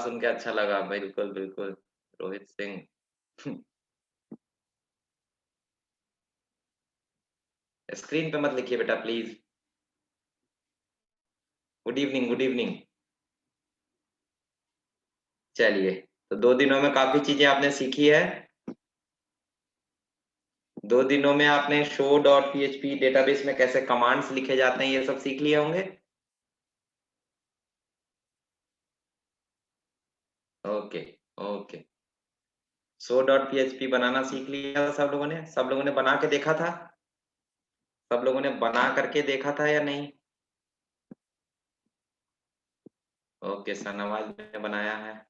सुन के अच्छा लगा। बिल्कुल, बिल्कुल। रोहित सिंह। स्क्रीन पे मत लिखिए बेटा please. Good evening, good evening. चलिए, तो 2 दिनों में काफ़ी चीज़ें आपने सीखी है। 2 दिनों में आपने शो डॉट पीएचपी डेटाबेस में कैसे कमांड्स लिखे जाते हैं, ये सब सीख लिए होंगे? Okay, okay. Show dot PHP बनाना सीख लिया था सब लोगों ने? सब लोगों ने बना के देखा था? सब लोगों ने बना करके देखा था या नहीं? ओके, शाहनवाज़ ने बनाया है।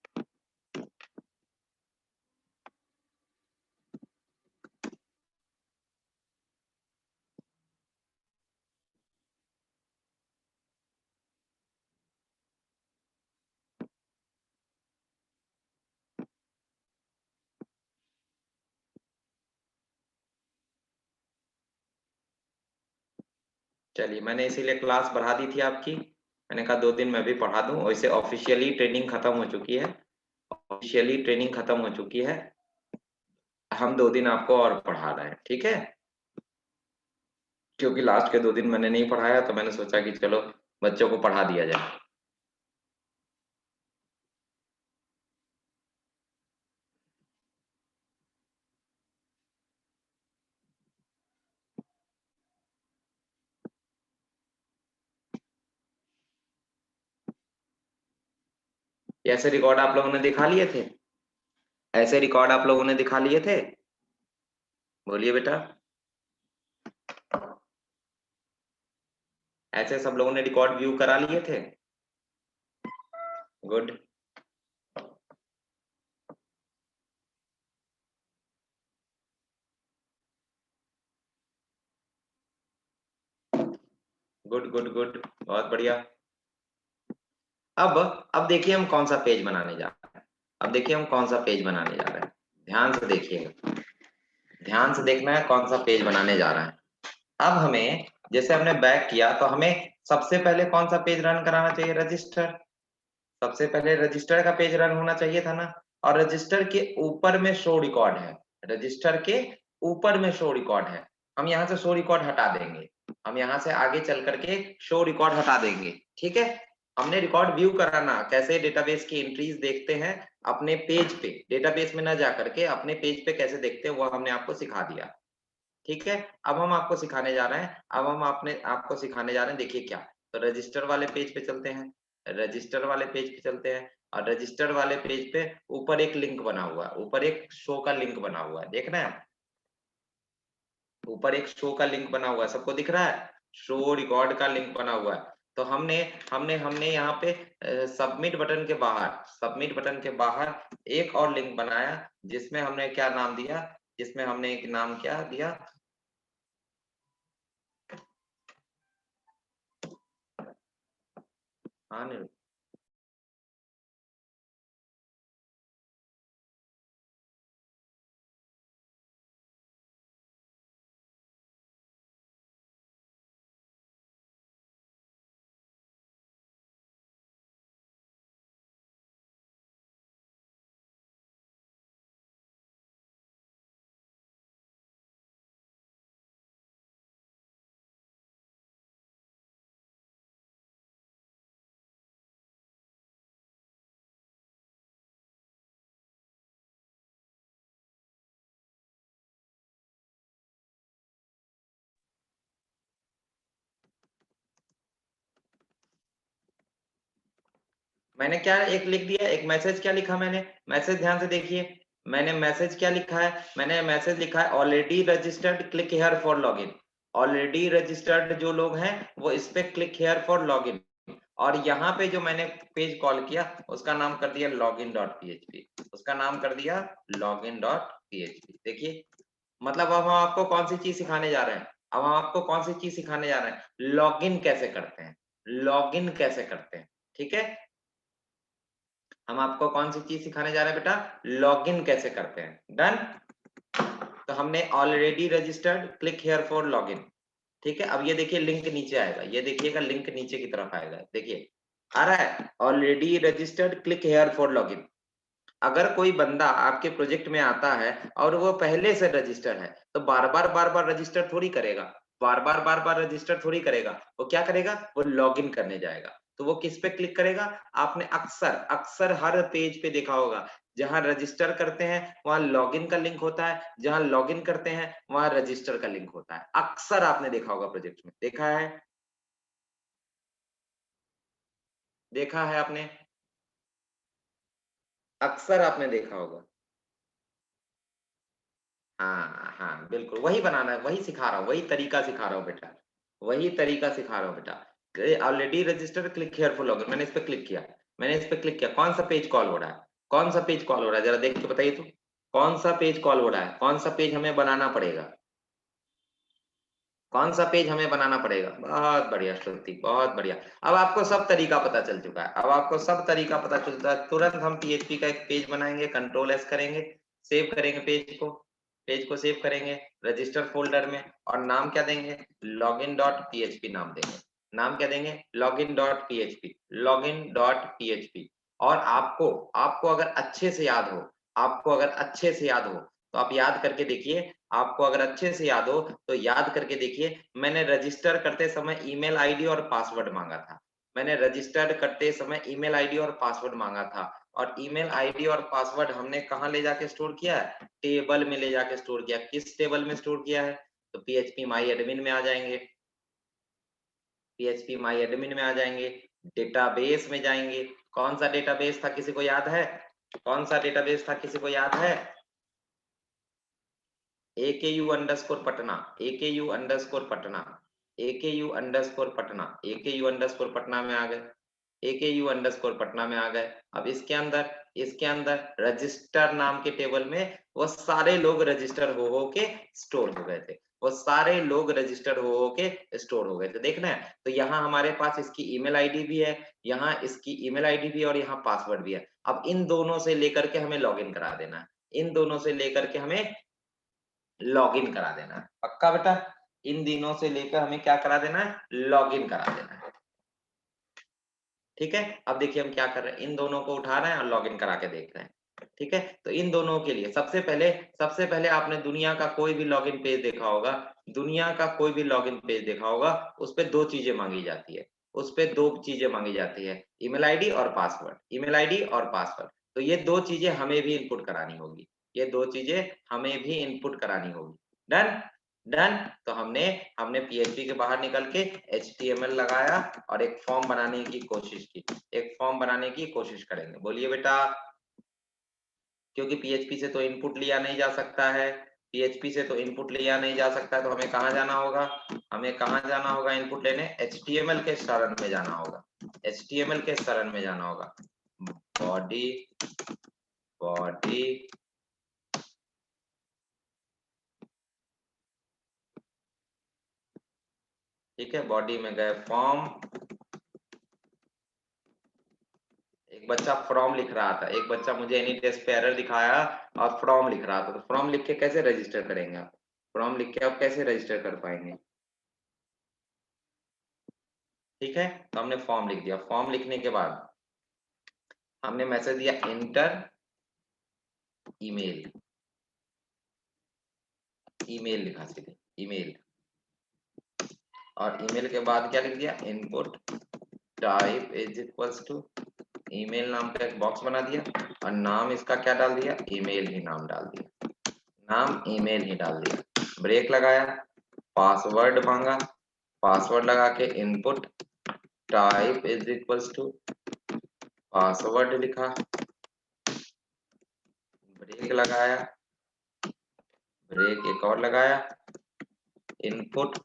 चलिए, मैंने इसीलिए क्लास बढ़ा दी थी आपकी। मैंने कहा 2 दिन मैं भी पढ़ा दूँ, वैसे ऑफ़िशियली ट्रेनिंग खत्म हो चुकी है। ऑफ़िशियली ट्रेनिंग खत्म हो चुकी है। हम 2 दिन आपको और पढ़ा रहे हैं, ठीक है? क्योंकि लास्ट के 2 दिन मैंने नहीं पढ़ाया तो मैंने सोचा कि चलो बच्चों को पढ़ा दिया जाए। ऐसे रिकॉर्ड आप लोगों ने दिखा लिए थे? ऐसे रिकॉर्ड आप लोगों ने दिखा लिए थे? बोलिए बेटा। ऐसे सब लोगों ने रिकॉर्ड व्यू करा लिए थे? गुड। Good, good, good. बहुत बढ़िया। अब अब देखिए हम कौन-सा पेज बनाने जा रहे हैं। अब देखिए हम कौन-सा पेज बनाने जा रहे हैं। ध्यान से देखिएगा। ध्यान से देखना है कौन-सा पेज बनाने जा रहा है। अब हमें जैसे हमने बैक किया तो हमें सबसे पहले कौन-सा पेज रन कराना चाहिए? रजिस्टर। सबसे पहले रजिस्टर का पेज रन होना चाहिए था ना? और रजिस्टर के ऊपर में शो रिकॉर्ड है। रजिस्टर के ऊपर में शो रिकॉर्ड है। हम यहाँ से शो रिकॉर्ड हटा देंगे। हम यहाँ से आगे चल करके शो रिकॉर्ड हटा देंगे, ठीक है? हमने रिकॉर्ड व्यू कराना, कैसे डेटाबेस की एंट्रीज देखते हैं अपने पेज पे, डेटाबेस में ना जा करके अपने पेज पे कैसे देखते हैं वो हमने आपको सिखा दिया, ठीक है? अब हम आपको सिखाने जा रहे हैं, अब हम आपने आपको सिखाने जा रहे हैं, देखिए क्या? तो रजिस्टर वाले पेज पे चलते हैं, रजिस्टर वाले पेज पे चलते हैं और रजिस्टर वाले पेज पे ऊपर एक लिंक बना हुआ है, ऊपर एक शो का लिंक बना हुआ है, देख रहे हैं आप? ऊपर एक शो का लिंक बना हुआ है, सबको दिख रहा है? शो रिकॉर्ड का लिंक बना हुआ है। तो हमने हमने हमने यहाँ पे सबमिट बटन के बाहर एक और लिंक बनाया, जिसमें हमने क्या नाम दिया? जिसमें हमने एक नाम क्या दिया? हाँ, नहीं मैंने क्या एक लिख दिया, एक मैसेज क्या लिखा मैंने? मैसेज ध्यान से देखिए, मैंने मैसेज क्या लिखा है? मैंने मैसेज लिखा है already registered click here for login. Already registered जो लोग हैं वो इस पे क्लिक हियर फॉर लॉगिन, और यहाँ पे जो मैंने पेज कॉल किया उसका नाम कर दिया लॉगिन डॉट पीएचपी, उसका नाम कर दिया लॉगिन डॉट पीएचपी। देखिए, मतलब अब हम आपको कौन सी चीज सिखाने जा रहे हैं? अब हम आपको कौन सी चीज सिखाने जा रहे हैं? लॉगिन कैसे करते हैं, लॉगिन कैसे करते हैं, ठीक है? हम आपको कौन सी चीज सिखाने जा रहे हैं बेटा? लॉगिन कैसे करते हैं। डन। तो हमने already registered click here for login, ठीक है? अब ये देखिए लिंक नीचे आएगा, ये देखिएगा लिंक नीचे की तरफ आएगा, देखिए आ रहा है, already registered, click here for login. अगर कोई बंदा आपके प्रोजेक्ट में आता है और वो पहले से रजिस्टर है, तो बार बार रजिस्टर थोड़ी करेगा, बार बार रजिस्टर थोड़ी करेगा। वो क्या करेगा, वो लॉगिन करने जाएगा। तो वो किस पे क्लिक करेगा, आपने अक्सर अक्सर हर पेज पे देखा होगा, जहां रजिस्टर करते हैं वहां लॉगिन का लिंक होता है, जहां लॉगिन करते हैं वहां रजिस्टर का लिंक होता है। अक्सर आपने देखा होगा, प्रोजेक्ट में देखा है, देखा है आपने, अक्सर आपने देखा होगा। हाँ हाँ बिल्कुल, वही बनाना है, वही सिखा रहा हूँ, वही तरीका सिखा रहा हूँ बेटा, वही तरीका सिखा रहा हूँ बेटा। Already register, click here for login, मैंने इस पे क्लिक किया, मैंने इस पे क्लिक किया, कौन सा पेज कॉल हो रहा है, कौन सा पेज कॉल हो रहा है, जरा देख के बताइए तो, कौन सा पेज कॉल हो रहा है, कौन सा पेज हमें बनाना पड़ेगा, कौन सा पेज हमें बनाना पड़ेगा। बहुत बढ़िया श्रुति, बहुत बढ़िया। अब आपको सब तरीका पता चल चुका है, अब आपको सब तरीका पता चलता है। तुरंत हम पीएचपी का एक पेज बनाएंगे, कंट्रोल एस करेंगे, सेव करेंगे पेज को, पेज को सेव करेंगे रजिस्टर फोल्डर में, और नाम क्या देंगे, लॉगिन डॉट पीएचपी नाम देंगे। नाम क्या देंगे, login dot PHP, login dot PHP. और आपको आपको अगर अच्छे से याद हो, आपको अगर अच्छे से याद हो, तो आप याद करके देखिए, आपको अगर अच्छे से याद हो तो याद करके देखिए, मैंने रजिस्टर करते समय ईमेल आईडी और पासवर्ड मांगा था, मैंने रजिस्टर्ड करते समय ईमेल आईडी और पासवर्ड मांगा था, और ईमेल आईडी और पासवर्ड हमने कहाँ ले जाके स्टोर किया है, टेबल में ले जाके स्टोर किया। किस टेबल में स्टोर किया है, तो पीएचपी माई एडमिन में आ जाएंगे, पीएचपी माई एडमिन में आ जाएंगे, डेटाबेस में जाएंगे। कौन सा डेटाबेस था, किसी को याद है, कौन सा डेटाबेस था, किसी को याद है, AKU underscore Patna, AKU underscore Patna, AKU underscore Patna, AKU underscore Patna में आ गए, AKU अंडरस्कोर पटना में आ गए। अब इसके अंदर रजिस्टर नाम के टेबल में वो सारे लोग रजिस्टर हो के स्टोर हो गए थे, वो सारे लोग रजिस्टर हो के स्टोर हो गए थे, देखना है। तो यहाँ हमारे पास इसकी ईमेल आईडी भी है, यहाँ इसकी ईमेल आईडी भी है, और यहाँ पासवर्ड भी है। अब इन दोनों से लेकर के हमें लॉगिन करा देना है, इन दोनों से लेकर के हमें लॉगिन करा देना है, पक्का बेटा। इन दिनों से लेकर हमें क्या करा देना है, लॉगिन करा देना है, ठीक है। अब देखिए हम क्या कर रहे हैं, इन दोनों को उठा रहे हैं और लॉगिन करा के देख रहे हैं, ठीक है। तो इन दोनों के लिए सबसे पहले आपने दुनिया का कोई भी लॉगिन पेज देखा होगा, दुनिया का कोई भी लॉगिन पेज देखा होगा, उस पे दो चीजें मांगी जाती है, उस पे दो चीजें मांगी जाती है, ईमेल आईडी और पासवर्ड, ईमेल आईडी और पासवर्ड। तो ये दो चीजें हमें भी इनपुट करानी होगी, ये दो चीजें हमें भी इनपुट करानी होगी। Done, done. तो हमने हमने पीएचपी के बाहर निकल के एचटीएमएल लगाया और एक फॉर्म बनाने की कोशिश की, एक फॉर्म बनाने की कोशिश करेंगे, बोलिए बेटा। क्योंकि पीएचपी से तो इनपुट लिया नहीं जा सकता है, पीएचपी से तो इनपुट लिया नहीं जा सकता है, तो हमें कहाँ जाना होगा, हमें कहाँ जाना होगा इनपुट लेने, एचटीएमएल के शरण में जाना होगा, एचटीएमएल के शरण में जाना होगा। बॉडी, बॉडी, ठीक है, बॉडी में गए फॉर्म, एक बच्चा फ्रॉम लिख रहा था, एक बच्चा मुझे एनी टेस्ट पे एरर दिखाया और फ्रॉम लिख रहा था, तो फ्रॉम लिख के कैसे रजिस्टर करेंगे आप, फ्रॉम लिख के आप कैसे रजिस्टर कर पाएंगे, ठीक है। तो हमने फॉर्म लिख दिया, फॉर्म लिखने के बाद हमने मैसेज दिया इंटर ईमेल, ईमेल लिखा सीधे ईमेल, और ईमेल के बाद क्या लिख दिया, input type is equals to, email नाम का एक बॉक्स बना दिया, और नाम इसका क्या डाल दिया, ईमेल ही नाम डाल दिया, नाम ईमेल ही डाल दिया, ब्रेक लगाया, पासवर्ड मांगा, पासवर्ड लगा के input type is equals to password लिखा, ब्रेक लगाया, ब्रेक एक और लगाया, input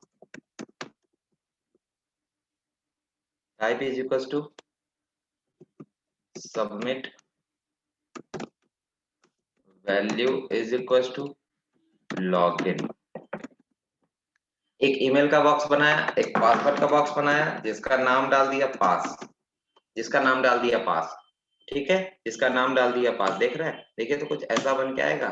type is equals to submit, value is equals to login. एक ईमेल का बॉक्स बनाया, एक पासवर्ड का बॉक्स बनाया, जिसका नाम डाल दिया पास, जिसका नाम डाल दिया पास, ठीक है, जिसका नाम डाल दिया पास, देख रहे हैं, देखिए तो कुछ ऐसा बन के आएगा,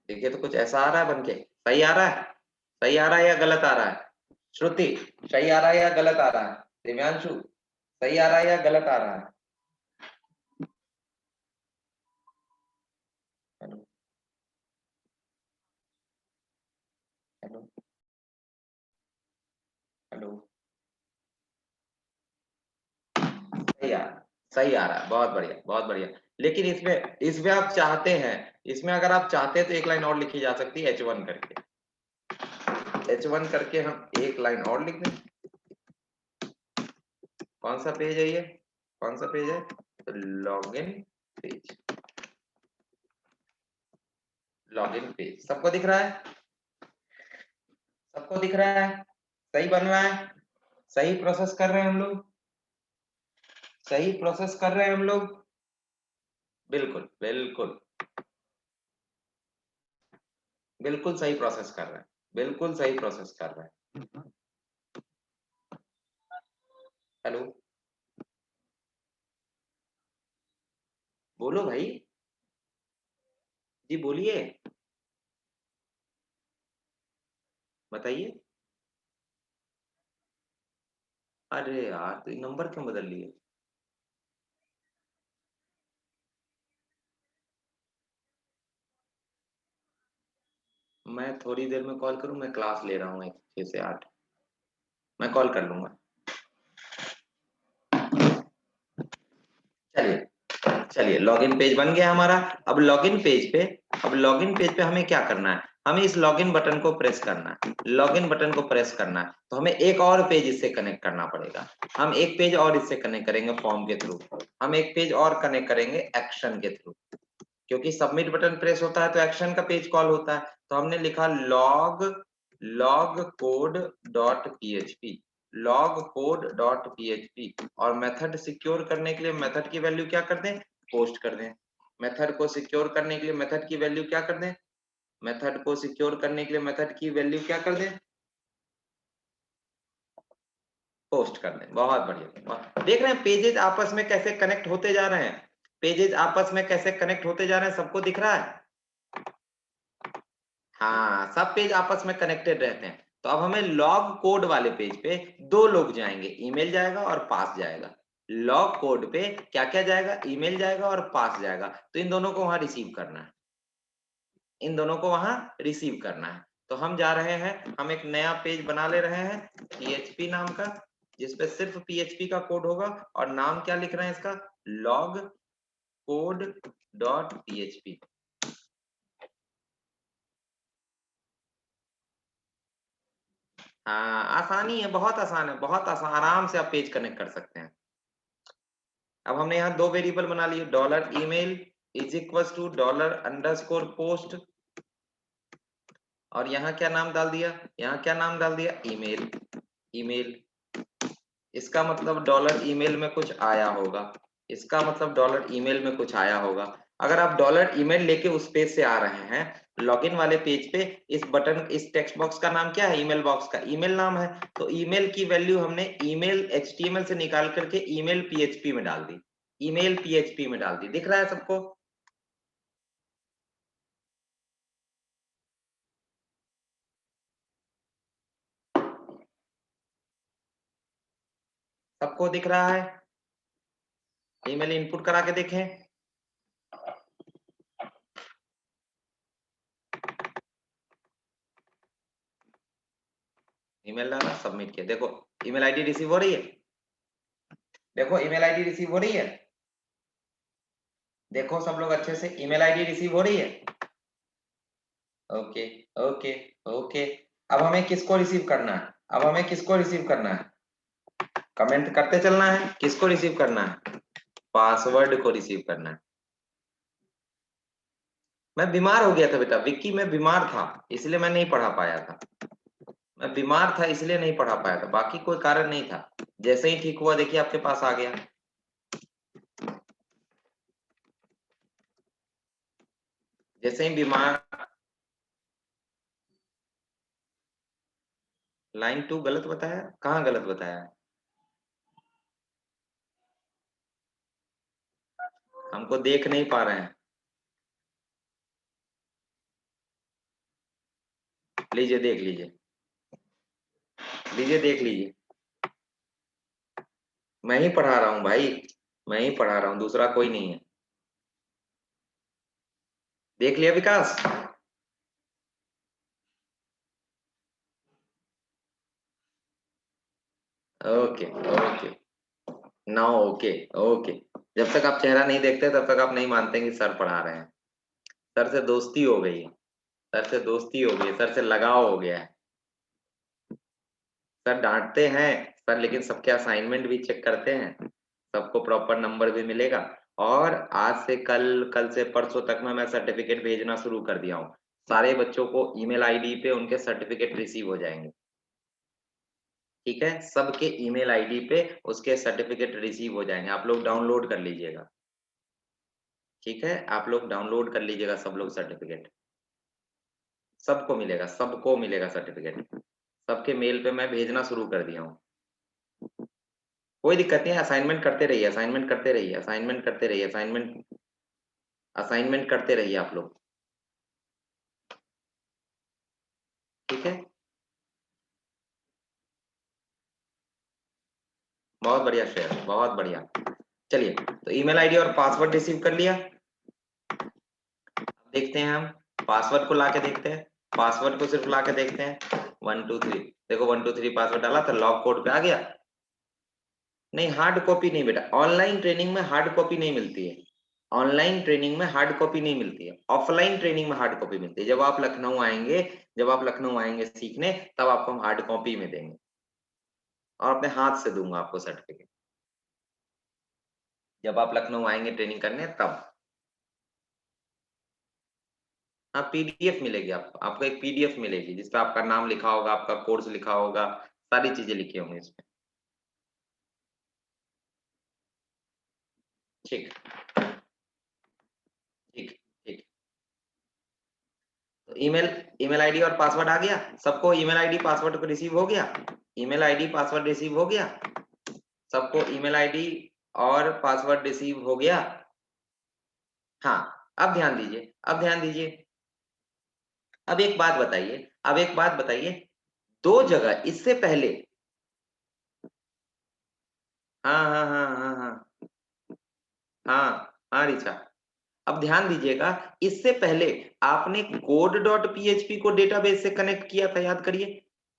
देखिए तो कुछ ऐसा आ रहा है बन के, सही आ रहा है, सही आ रहा है या गलत आ रहा है? श्रुति सही आ रहा है या गलत आ रहा है? दिव्यांशु सही आ रहा है या गलत आ रहा है? Hello hello hello. सही आ रहा है, बहुत बढ़िया बहुत बढ़िया। लेकिन इसमें इसमें आप चाहते हैं, इसमें अगर आप चाहते हैं तो एक लाइन और लिखी जा सकती है H1 करके। H1 करके हम एक लाइन और लिख दें। कौन सा पेज है ये? कौन सा पेज है? Login page. लॉगिन पेज सबको दिख रहा है? सबको दिख रहा है? सही बन रहा है? सही प्रोसेस कर रहे हैं हम लोग? सही प्रोसेस कर रहे हैं हम लोग? बिल्कुल बिल्कुल बिल्कुल सही प्रोसेस कर रहे हैं, बिल्कुल सही प्रोसेस कर रहे हैं। हेलो बोलो भाई, जी बोलिए, बताइए। अरे यार तो ये नंबर क्यों बदल लिए? मैं थोड़ी देर में कॉल करूं, मैं क्लास ले रहा हूँ 6 से 8। मैं कॉल कर लूंगा। चलिए चलिए, लॉगिन पेज बन गया हमारा। अब लॉगिन पेज पे, अब लॉगिन पेज पे हमें क्या करना है? हमें इस लॉगिन बटन को प्रेस करना है। लॉगिन बटन को प्रेस करना है तो हमें एक और पेज इससे कनेक्ट करना पड़ेगा। हम एक पेज और इससे कनेक्ट करेंगे फॉर्म के थ्रू। हम एक पेज और कनेक्ट करेंगे एक्शन के थ्रू, क्योंकि सबमिट बटन प्रेस होता है तो एक्शन का पेज कॉल होता है। तो हमने लिखा log code dot php, log code dot php। और मेथड सिक्योर करने के लिए मेथड की वैल्यू क्या कर दें? पोस्ट कर दें। मेथड को सिक्योर करने के लिए मेथड की वैल्यू क्या कर दें? मेथड को सिक्योर करने के लिए मेथड की वैल्यू क्या कर दें? पोस्ट कर दें। बहुत बढ़िया। देख रहे हैं पेजेज आपस में कैसे कनेक्ट होते जा रहे हैं? पेजेज आपस में कैसे कनेक्ट होते जा रहे हैं, सबको दिख रहा है? हाँ, सब पेज आपस में कनेक्टेड रहते हैं। तो अब हमें लॉग कोड वाले पेज पे दो लोग जाएंगे, ईमेल जाएगा और पास जाएगा। लॉग कोड पे क्या क्या जाएगा? ईमेल जाएगा और पास जाएगा। तो इन दोनों को वहां रिसीव करना है, इन दोनों को वहां रिसीव करना है। तो हम जा रहे हैं, हम एक नया पेज बना ले रहे हैं PHP नाम का, जिसपे सिर्फ PHP का कोड होगा। और नाम क्या लिख रहे हैं इसका? Log code dot PHP। हाँ, आसानी है, बहुत आसान है, बहुत आसान, आराम से आप पेज कनेक्ट कर सकते हैं। अब हमने यहाँ दो वेरिएबल बना लिए, dollar email is equal to dollar underscore post. और यहाँ क्या नाम डाल दिया? यहाँ क्या नाम डाल दिया? ईमेल। ईमेल, इसका मतलब डॉलर ईमेल में कुछ आया होगा। इसका मतलब डॉलर ईमेल में कुछ आया होगा। अगर आप डॉलर ईमेल लेके उस पेज से आ रहे हैं लॉगिन वाले पेज पे, इस बटन, इस टेक्स्ट बॉक्स का नाम क्या है? ईमेल बॉक्स का ईमेल नाम है। तो ईमेल की वैल्यू हमने ईमेल HTML से निकाल करके ईमेल PHP में डाल दी। ईमेल PHP में डाल दी। दिख रहा है सबको? सबको दिख रहा है? ईमेल इनपुट करा के देखें। ईमेल डाला, सबमिट किया, देखो ईमेल आईडी रिसीव हो रही है। देखो ईमेल आईडी रिसीव हो रही है। देखो सब लोग अच्छे से, ईमेल आईडी रिसीव हो रही है। Okay okay okay. अब हमें किसको रिसीव करना है? अब हमें किसको रिसीव करना है? कमेंट करते चलना है। किसको रिसीव करना है? पासवर्ड को रिसीव करना है। मैं बीमार हो गया था बेटा विक्की, मैं बीमार था इसलिए मैं नहीं पढ़ा पाया था। मैं बीमार था इसलिए नहीं पढ़ा पाया था, बाकी कोई कारण नहीं था। जैसे ही ठीक हुआ देखिए आपके पास आ गया। जैसे ही बीमार। लाइन 2 गलत बताया? कहाँ गलत बताया? हमको देख नहीं पा रहे हैं। लीजिए देख लीजिए। लीजिए देख लीजिए, मैं ही पढ़ा रहा हूँ भाई, मैं ही पढ़ा रहा हूँ, दूसरा कोई नहीं है। देख लिया Vikas? Okay okay, now okay okay. जब तक आप चेहरा नहीं देखते तब तक आप नहीं मानते कि सर पढ़ा रहे हैं। सर से दोस्ती हो गई है, सर से दोस्ती हो गई है, सर से लगाव हो गया है। सर डांटते हैं सर, लेकिन सबके असाइनमेंट भी चेक करते हैं, सबको प्रॉपर नंबर भी मिलेगा। और आज से कल, कल से परसों तक में मैं सर्टिफिकेट भेजना शुरू कर दिया हूँ। सारे बच्चों को ईमेल आईडी पे उनके सर्टिफिकेट रिसीव हो जाएंगे। ठीक है, सबके ईमेल आईडी पे उसके सर्टिफिकेट रिसीव हो जाएंगे। आप लोग डाउनलोड कर लीजिएगा। ठीक है, आप लोग डाउनलोड कर लीजिएगा सब लोग सर्टिफिकेट। सबको मिलेगा, सबको मिलेगा सर्टिफिकेट। सबके मेल पे मैं भेजना शुरू कर दिया हूँ। कोई दिक्कत नहीं है, असाइनमेंट करते रहिए, असाइनमेंट करते रहिए, असाइनमेंट करते रहिए, असाइनमेंट असाइनमेंट करते रहिए आप लोग। ठीक है, बहुत बढ़िया शेयर, बहुत बढ़िया। चलिए, तो ईमेल आईडी और पासवर्ड रिसीव कर लिया। देखते हैं हम, पासवर्ड को लाके देखते हैं, पासवर्ड को सिर्फ लाके देखते हैं। 1 2 3, देखो 1 2 3 पासवर्ड डाला तो लॉग कोड पे आ गया। नहीं, हार्ड कॉपी नहीं बेटा, ऑनलाइन ट्रेनिंग में हार्ड कॉपी नहीं मिलती है। ऑनलाइन ट्रेनिंग में हार्ड कॉपी नहीं मिलती है, ऑफलाइन ट्रेनिंग में हार्ड कॉपी मिलती है। जब आप लखनऊ आएंगे, जब आप लखनऊ आएंगे सीखने, तब आपको हम हार्ड कॉपी में देंगे और अपने हाथ से दूंगा आपको सर्टिफिकेट। जब आप लखनऊ आएंगे ट्रेनिंग करने तब। हाँ, पीडीएफ मिलेगी आपको, आपको एक पीडीएफ मिलेगी जिसपे आपका नाम लिखा होगा, आपका कोर्स लिखा होगा, सारी चीजें लिखी होंगी इसमें। ठीक ठीक ठीक। तो ईमेल, ईमेल आईडी और पासवर्ड आ गया सबको? ईमेल आईडी पासवर्ड को रिसीव हो गया? ईमेल आईडी पासवर्ड रिसीव हो गया सबको? ईमेल आईडी और पासवर्ड रिसीव हो गया? हाँ। अब ध्यान दीजिए, अब ध्यान दीजिए। अब एक बात बताइए, अब एक बात बताइए, दो जगह इससे पहले, हाँ हाँ हाँ हाँ हाँ हाँ हाँ ऋचा, अब ध्यान दीजिएगा, इससे पहले आपने कोड डॉट पीएचपी को डेटाबेस से कनेक्ट किया था, याद करिए।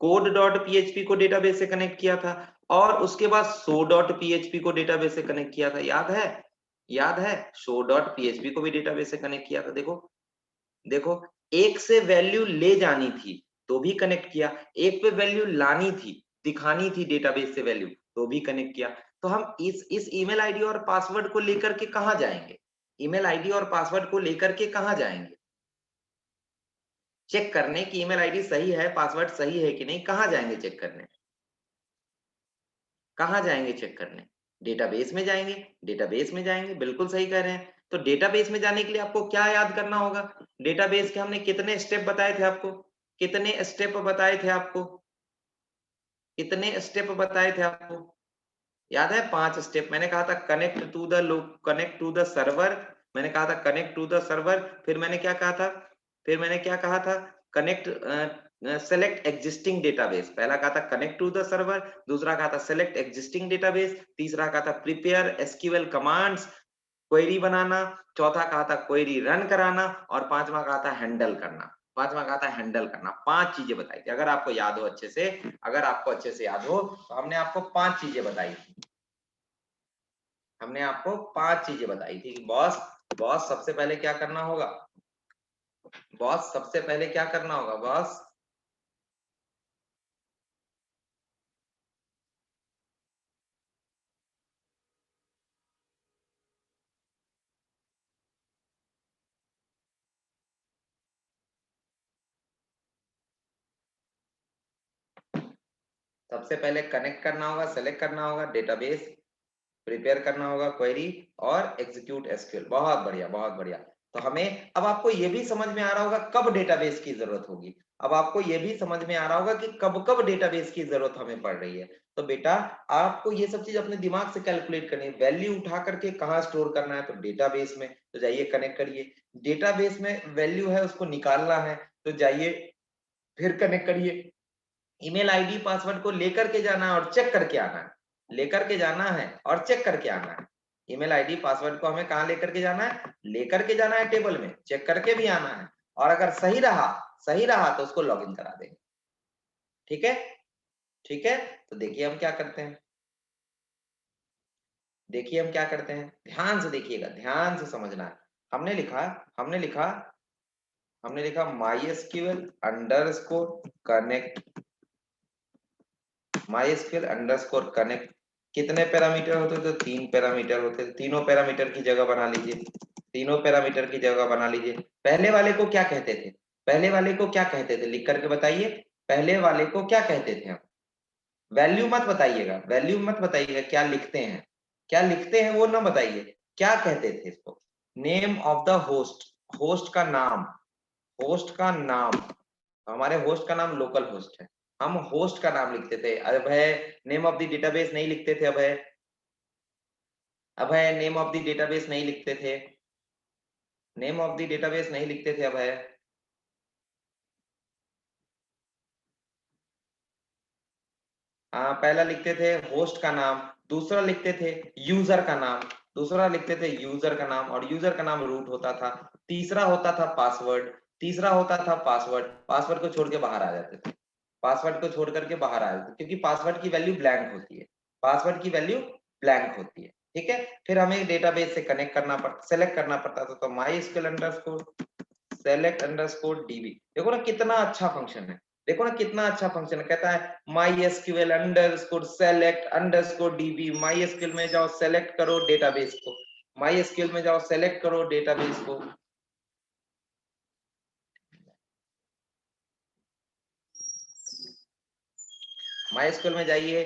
कोड डॉट पीएचपी को डेटाबेस से कनेक्ट किया था, और उसके बाद शो डॉट पीएचपी को डेटाबेस से कनेक्ट किया था, याद है? याद है, शो डॉट पीएचपी को भी डेटाबेस से कनेक्ट किया था। देखो, देखो, एक से वैल्यू ले जानी थी तो भी कनेक्ट किया, एक पे वैल्यू लानी थी, दिखानी थी डेटाबेस से वैल्यू, तो भी कनेक्ट किया। तो हम इस ईमेल आईडी और पासवर्ड को लेकर के कहां जाएंगे? ईमेल आईडी और पासवर्ड को लेकर के कहां जाएंगे चेक करने की? ईमेल आईडी सही है, पासवर्ड सही है कि नहीं, कहां जाएंगे चेक करने? कहां जाएंगे चेक करने? डेटाबेस में जाएंगे, डेटाबेस में जाएंगे, बिल्कुल सही कह रहे हैं। तो डेटाबेस में जाने के लिए आपको क्या याद करना होगा? डेटाबेस के हमने कितने स्टेप बताए थे आपको? कितने स्टेप बताए थे आपको? कितने स्टेप बताए थे आपको? याद है? 5 स्टेप। मैंने कहा था connect to the connect to the server, मैंने कहा था कनेक्ट टू द सर्वर, फिर मैंने क्या कहा था? फिर मैंने क्या कहा था? Connect, select existing database. पहला कहा था कनेक्ट टू द सर्वर, दूसरा कहा था सेलेक्ट एग्जिस्टिंग डेटाबेस, तीसरा कहा था प्रिपेयर एसक्यूएल कमांड्स, क्वेरी बनाना, चौथा कहा था क्वेरी रन कराना, और पांचवा कहा था हैंडल करना। पांचवा कहा था हैंडल करना। 5 चीजें बताई थी, अगर आपको याद हो अच्छे से, अगर आपको अच्छे से याद हो तो हमने आपको 5 चीजें बताई थी। हमने आपको 5 चीजें बताई थी कि बॉस, बॉस सबसे पहले क्या करना होगा? बॉस सबसे पहले क्या करना होगा बॉस? सबसे पहले कनेक्ट करना होगा, सेलेक्ट करना होगा डेटाबेस, प्रिपेयर करना होगा क्वेरी, और एग्जीक्यूट एसक्यूएल। बहुत बढ़िया, बहुत बढ़िया। तो हमें अब आपको ये भी समझ में आ रहा होगा कब डेटाबेस की जरूरत होगी। अब आपको ये भी समझ में आ रहा होगा कि कब कब डेटाबेस की जरूरत हमें पड़ रही है। तो बेटा, आपको ये सब चीज अपने दिमाग से कैलकुलेट करनी है। वैल्यू उठा करके कहाँ स्टोर करना है? तो डेटाबेस में। तो जाइए कनेक्ट करिए। डेटाबेस में वैल्यू है, उसको निकालना है, तो जाइए फिर कनेक्ट करिए। ईमेल आईडी पासवर्ड को लेकर के जाना है और चेक करके आना है, लेकर के जाना है और चेक करके आना है। ईमेल आईडी पासवर्ड को हमें कहाँ लेकर के जाना है, लेकर के जाना है टेबल में, चेक करके भी आना है, और अगर सही रहा तो उसको लॉगिन करा देंगे। ठीक है, ठीक है। तो देखिए हम क्या करते हैं, देखिए हम क्या करते हैं, ध्यान से देखिएगा, ध्यान से समझना है। हमने लिखा MySQL underscore connect, MySQL underscore connect. कितने पैरामीटर होते थे, 3 पैरामीटर होते थे। तीनों पैरामीटर की जगह बना लीजिए, तीनों पैरामीटर की जगह बना लीजिए। पहले वाले को क्या कहते थे, पहले वाले को क्या कहते थे, लिख करके बताइए। पहले वाले को क्या कहते थे हम, वैल्यू मत बताइएगा, वैल्यू मत बताइएगा, क्या लिखते हैं, क्या लिखते हैं वो ना बताइए, क्या कहते थे इसको। Name of the host, host का नाम, होस्ट का नाम, हमारे होस्ट का नाम लोकल होस्ट है, हम होस्ट का नाम लिखते थे। अब है नेम ऑफ द डेटाबेस नहीं लिखते थे, अब है नेम ऑफ द डेटाबेस नहीं लिखते थे, नेम ऑफ द डेटाबेस नहीं लिखते थे। अब है पहला लिखते थे होस्ट का नाम, दूसरा लिखते थे यूजर का नाम, दूसरा लिखते थे यूजर का नाम, और यूजर का नाम रूट होता था। तीसरा होता था पासवर्ड, तीसरा होता था पासवर्ड, पासवर्ड को छोड़ के बाहर आ जाते थे, पासवर्ड को छोड़ करके बाहर आ जाते, क्योंकि पासवर्ड की वैल्यू ब्लैंक होती है, पासवर्ड की वैल्यू ब्लैंक होती है। ठीक है, फिर हमें डेटाबेस से कनेक्ट करना पड़ता, सेलेक्ट करना पड़ता था, तो MySQL underscore select underscore dB. देखो ना कितना अच्छा फंक्शन है, देखो ना कितना अच्छा फंक्शन है। कहता है MySQL underscore select underscore dB, MySQL में जाओ सेलेक्ट करो डेटाबेस को, MySQL में जाओ सेलेक्ट करो डेटाबेस को। MySQL में जाइए,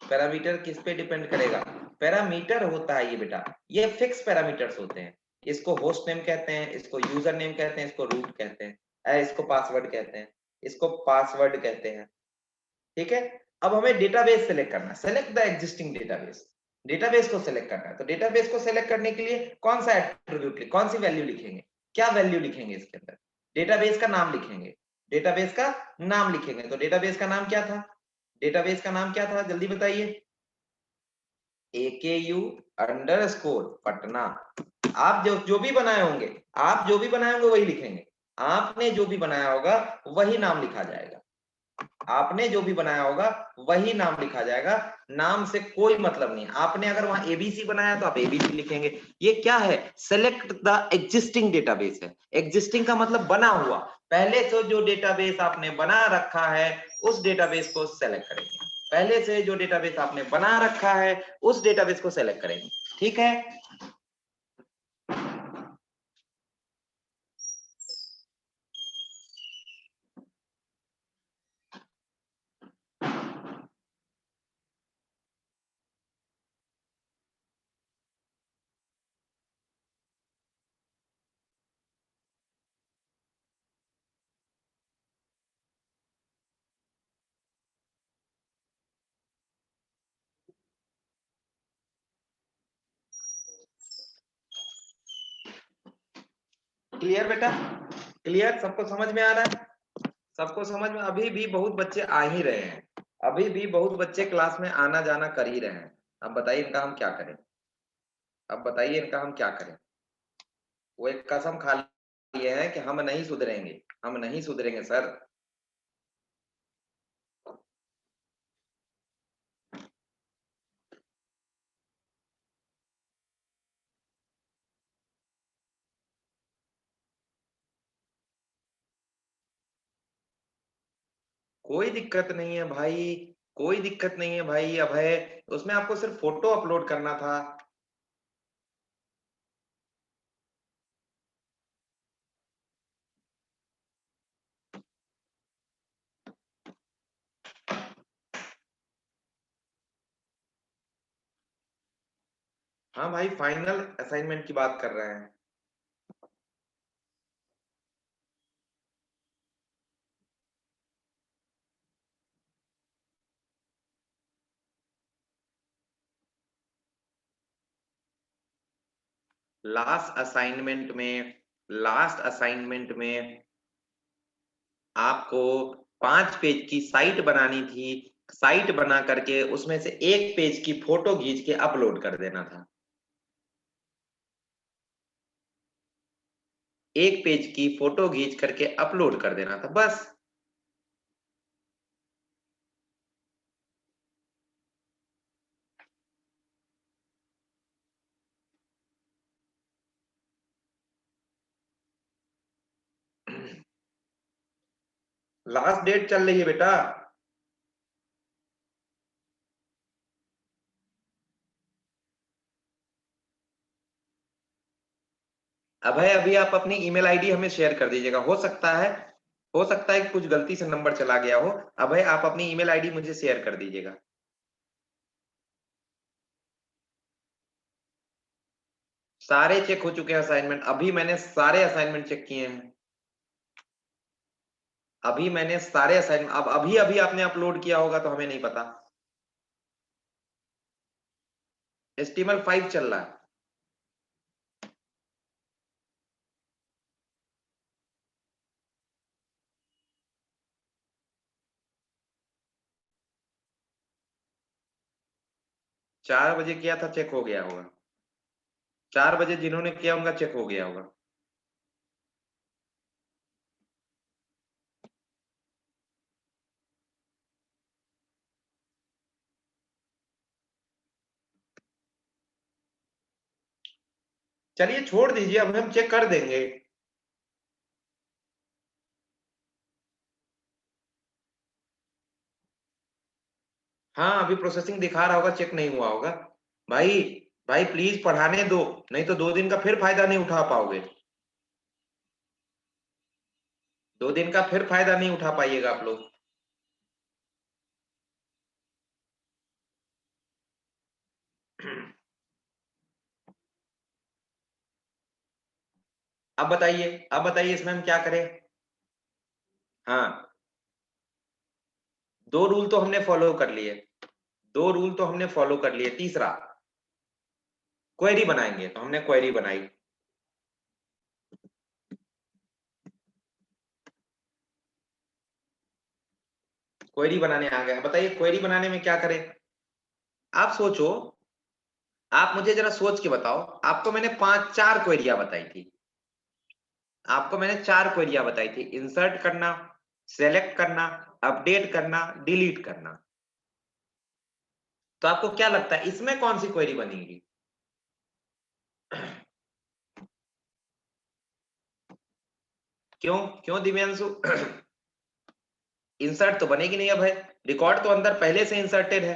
पैरामीटर किस पे डिपेंड करेगा, पैरामीटर होता है ये बेटा, ये फिक्स पैरामीटर्स होते हैं। इसको होस्ट नेम कहते हैं, इसको यूजर नेम कहते हैं, इसको रूट कहते हैं, इसको पासवर्ड कहते हैं, इसको पासवर्ड कहते हैं। ठीक है, अब हमें डेटाबेस सेलेक्ट करना है, select the existing database, database को सेलेक्ट करना है। तो डेटाबेस को सेलेक्ट करने के लिए कौन सा एट्रीब्यूट, कौन सी वैल्यू लिखेंगे, क्या वैल्यू लिखेंगे इसके अंदर, डेटाबेस का नाम लिखेंगे, डेटाबेस का नाम लिखेंगे। तो डेटाबेस का नाम क्या था, डेटाबेस का नाम क्या था, जल्दी बताइए। AKU underscore Patna. आप जो भी बनाए होंगे, आप जो भी बनाए होंगे वही लिखेंगे, आपने जो भी बनाया होगा वही नाम लिखा जाएगा, आपने जो भी बनाया होगा वही नाम लिखा जाएगा, नाम से कोई मतलब नहीं। आपने अगर वहां ABC बनाया तो आप ABC लिखेंगे। ये क्या है, सेलेक्ट द एग्जिस्टिंग डेटाबेस है, एग्जिस्टिंग का मतलब बना हुआ, पहले से जो डेटाबेस आपने बना रखा है उस डेटाबेस को सेलेक्ट करेंगे, पहले से जो डेटाबेस आपने बना रखा है उस डेटाबेस को सेलेक्ट करेंगे। ठीक है, क्लियर बेटा, क्लियर, सबको समझ में आ रहा है, सबको समझ में, अभी भी बहुत बच्चे आ ही रहे हैं, अभी भी बहुत बच्चे क्लास में आना जाना कर ही रहे हैं। अब बताइए इनका हम क्या करें, अब बताइए इनका हम क्या करें। वो एक कसम खा लिए हैं कि हम नहीं सुधरेंगे, हम नहीं सुधरेंगे सर। कोई दिक्कत नहीं है भाई, कोई दिक्कत नहीं है भाई। अब है उसमें आपको सिर्फ फोटो अपलोड करना था। हाँ भाई, फाइनल असाइनमेंट की बात कर रहे हैं। लास्ट असाइनमेंट में, लास्ट असाइनमेंट में आपको 5 पेज की साइट बनानी थी, साइट बना करके उसमें से एक पेज की फोटो खींच के अपलोड कर देना था। एक पेज की फोटो खींच करके अपलोड कर देना था बस। लास्ट डेट चल रही है बेटा। अभय अभी आप अपनी ईमेल आईडी हमें शेयर कर दीजिएगा। हो सकता है कि कुछ गलती से नंबर चला गया हो। अभय आप अपनी ईमेल आईडी मुझे शेयर कर दीजिएगा। सारे चेक हो चुके हैं असाइनमेंट। अभी मैंने सारे असाइनमेंट चेक किए हैं। अभी मैंने सारे असाइनमेंट, अब अभी अभी आपने अपलोड किया होगा तो हमें नहीं पता। HTML5 चल रहा है। 4 बजे किया था, चेक हो गया होगा। 4 बजे जिन्होंने किया उनका चेक हो गया होगा। चलिए छोड़ दीजिए, अब हम चेक कर देंगे। हाँ अभी प्रोसेसिंग दिखा रहा होगा, चेक नहीं हुआ होगा। भाई, भाई प्लीज पढ़ाने दो, नहीं तो 2 दिन का फिर फायदा नहीं उठा पाओगे। 2 दिन का फिर फायदा नहीं उठा पाइएगा आप लोग। अब बताइए इसमें हम क्या करें। हाँ, 2 रूल तो हमने फॉलो कर लिए। 2 रूल तो हमने फॉलो कर लिए। तीसरा, क्वेरी बनाएंगे तो हमने क्वेरी बनाई। क्वेरी बनाने आ गए। बताइए क्वेरी बनाने में क्या करें। आप सोचो, आप मुझे जरा सोच के बताओ। आपको मैंने 4 क्वेरियां बताई थी। आपको मैंने 4 क्वेरियां बताई थी। इंसर्ट करना, सेलेक्ट करना, अपडेट करना, डिलीट करना। तो आपको क्या लगता है इसमें कौन सी क्वेरी बनेगी? क्यों क्यों दिव्यांशु? इंसर्ट तो बनेगी नहीं। अब है, रिकॉर्ड तो अंदर पहले से इंसर्टेड है।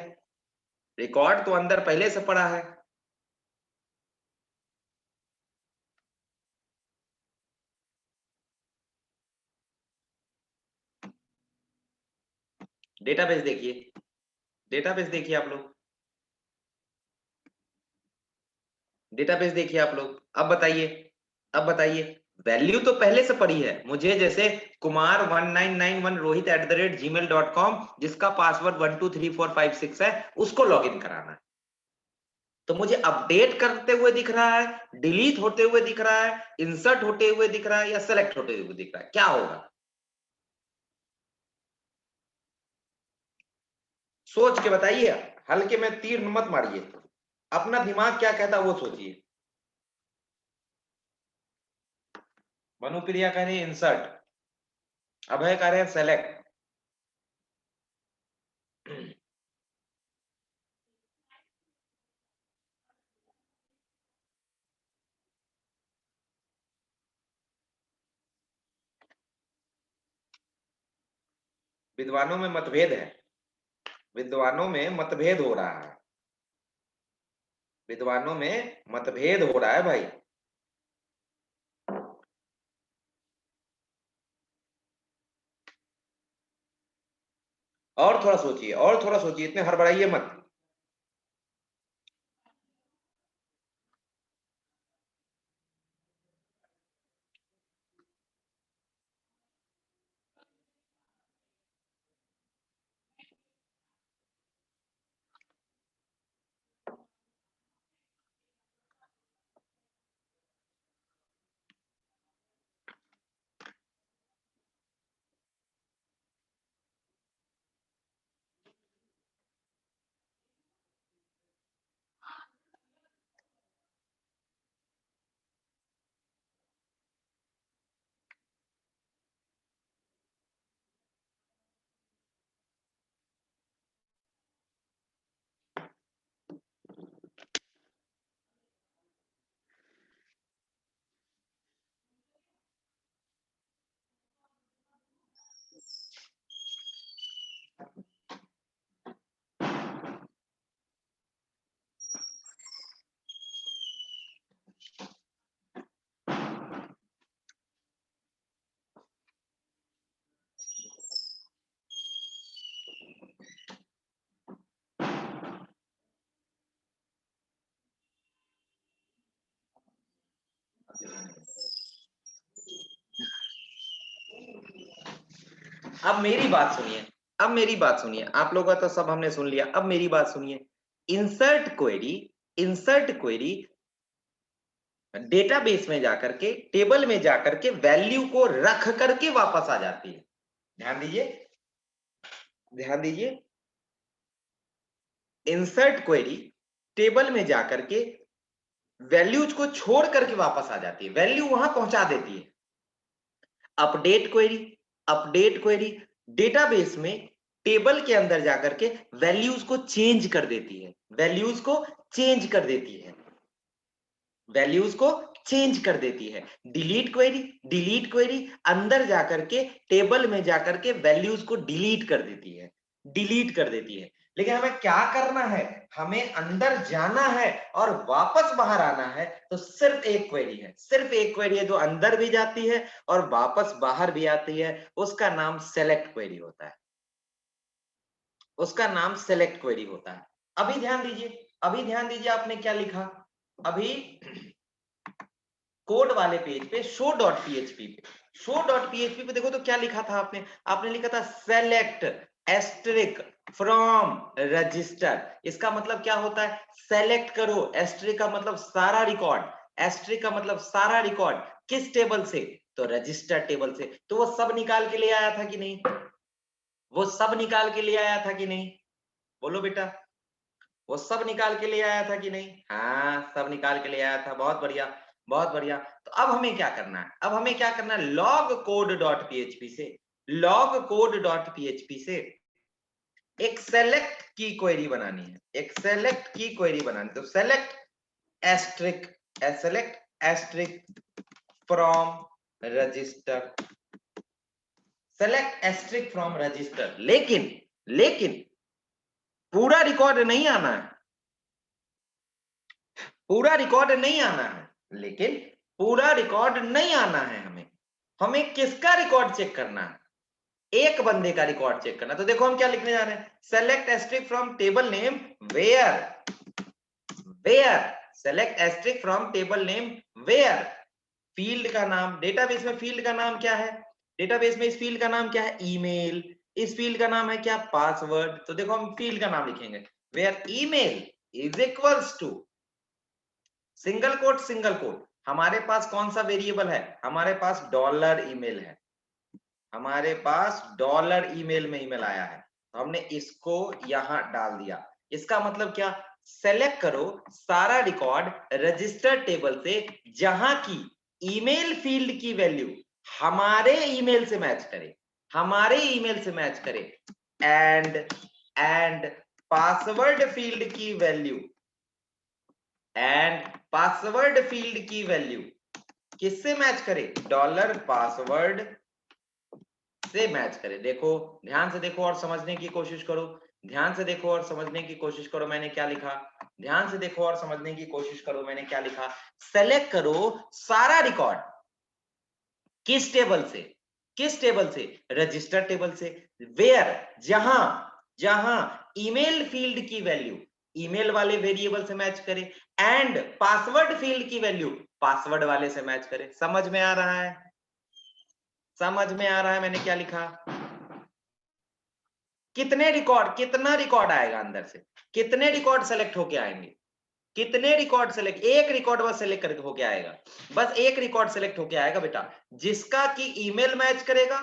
रिकॉर्ड तो अंदर पहले से पड़ा है। डेटाबेस देखिए, डेटाबेस देखिए आप लोग, डेटाबेस देखिए आप लोग। अब बताइए, वैल्यू तो पहले से पड़ी है। मुझे जैसे kumar1991rohit@gmail.com, जिसका पासवर्ड 123456 है, उसको लॉगिन कराना है। तो मुझे अपडेट करते हुए दिख रहा है, डिलीट होते हुए दिख रहा है, इंसर्ट होते हुए दिख रहा है, या सेलेक्ट होते हुए दिख रहा है? क्या होगा? सोच के बताइए। हल्के में तीर मत मारिए। अपना दिमाग क्या कहता है वो सोचिए। मनुप्रिया कह रहे हैं इंसर्ट, अभय कह रहे हैं सेलेक्ट। विद्वानों में मतभेद है। विद्वानों में मतभेद हो रहा है। विद्वानों में मतभेद हो रहा है भाई। और थोड़ा सोचिए, और थोड़ा सोचिए, इतने हड़बड़ाइए मत। अब मेरी बात सुनिए, अब मेरी बात सुनिए, आप लोगों का तो सब हमने सुन लिया, अब मेरी बात सुनिए। इंसर्ट क्वेरी डेटाबेस में जाकर के, टेबल में जाकर के वैल्यू को रख करके वापस आ जाती है। ध्यान दीजिए, ध्यान दीजिए, इंसर्ट क्वेरी टेबल में जाकर के वैल्यूज को छोड़ करके वापस आ जाती है, वैल्यू वहां पहुंचा देती है। अपडेट क्वेरी डेटाबेस में टेबल के अंदर जाकर के वैल्यूज को चेंज कर देती है, वैल्यूज को चेंज कर देती है, वैल्यूज को चेंज कर देती है। डिलीट क्वेरी अंदर जाकर के टेबल में जाकर के वैल्यूज को डिलीट कर देती है, डिलीट कर देती है। लेकिन हमें क्या करना है, हमें अंदर जाना है और वापस बाहर आना है, तो सिर्फ एक क्वेरी है, सिर्फ एक क्वेरी है जो अंदर भी जाती है और वापस बाहर भी आती है, उसका नाम सेलेक्ट क्वेरी होता है, उसका नाम सेलेक्ट क्वेरी होता है। अभी ध्यान दीजिए, अभी ध्यान दीजिए, आपने क्या लिखा, अभी कोड वाले पेज पे show.php पे, show.php पे देखो तो क्या लिखा था आपने, आपने लिखा था सेलेक्ट एस्ट्रिक फ्रॉम रजिस्टर। इसका मतलब क्या होता है, सेलेक्ट करो, एस्ट्रिक का मतलब सारा रिकॉर्ड, एस्ट्रिक का मतलब सारा रिकॉर्ड, किस टेबल से, तो रजिस्टर टेबल से। तो वो सब निकाल के ले आया था कि नहीं, वो सब निकाल के ले आया था कि नहीं, बोलो बेटा, वो सब निकाल के ले आया था कि नहीं, हाँ सब निकाल के ले आया था, बहुत बढ़िया, बहुत बढ़िया। तो अब हमें क्या करना है, अब हमें क्या करना है, लॉग कोड डॉट पीएचपी से, लॉग कोड डॉट पीएचपी से एक सेलेक्ट की क्वेरी बनानी है, एक सेलेक्ट की क्वेरी बनानी। तो select asterisk from register, select asterisk from register. लेकिन पूरा रिकॉर्ड नहीं आना है, पूरा रिकॉर्ड नहीं आना है, लेकिन पूरा रिकॉर्ड नहीं आना है, हमें हमें किसका रिकॉर्ड चेक करना है, एक बंदे का रिकॉर्ड चेक करना। तो देखो हम क्या लिखने जा रहे हैं, select asterisk from table name where, where select asterisk from table name where, field का नाम, डेटाबेस में फील्ड का नाम क्या है, डेटाबेस में इस फील्ड का नाम क्या है, ईमेल, इस फील्ड का नाम है क्या, पासवर्ड। तो देखो हम फील्ड का नाम लिखेंगे, where email is equals to single quote, हमारे पास कौन सा वेरिएबल है, हमारे पास डॉलर ईमेल है, हमारे पास डॉलर ईमेल में ईमेल आया है, तो हमने इसको यहां डाल दिया। इसका मतलब क्या, सेलेक्ट करो सारा रिकॉर्ड रजिस्टर टेबल से जहां की ईमेल फील्ड की वैल्यू हमारे ईमेल से मैच करे, हमारे ईमेल से मैच करे, एंड पासवर्ड फील्ड की वैल्यू, एंड पासवर्ड फील्ड की वैल्यू किससे मैच करे, डॉलर पासवर्ड से मैच करे। देखो ध्यान से देखो और समझने की कोशिश करो, ध्यान से देखो और समझने की कोशिश करो, मैंने क्या लिखा, ध्यान से देखो और समझने की कोशिश करो, मैंने क्या लिखा, सेलेक्ट करो सारा रिकॉर्ड, किस टेबल से, किस टेबल से, रजिस्टर टेबल से, वेयर जहां, जहां ईमेल फील्ड की वैल्यू ईमेल वाले वेरिएबल से मैच करे, एंड पासवर्ड फील्ड की वैल्यू पासवर्ड वाले से मैच करे। समझ में आ रहा है, समझ में आ रहा है मैंने क्या लिखा, कितने रिकॉर्ड, कितना रिकॉर्ड आएगा अंदर से, कितने रिकॉर्ड सेलेक्ट होके आएंगे, कितने रिकॉर्ड सेलेक्ट, एक रिकॉर्ड बस सेलेक्ट करके होके आएगा, बस एक रिकॉर्ड सेलेक्ट होके आएगा बेटा, जिसका कि ईमेल मैच करेगा,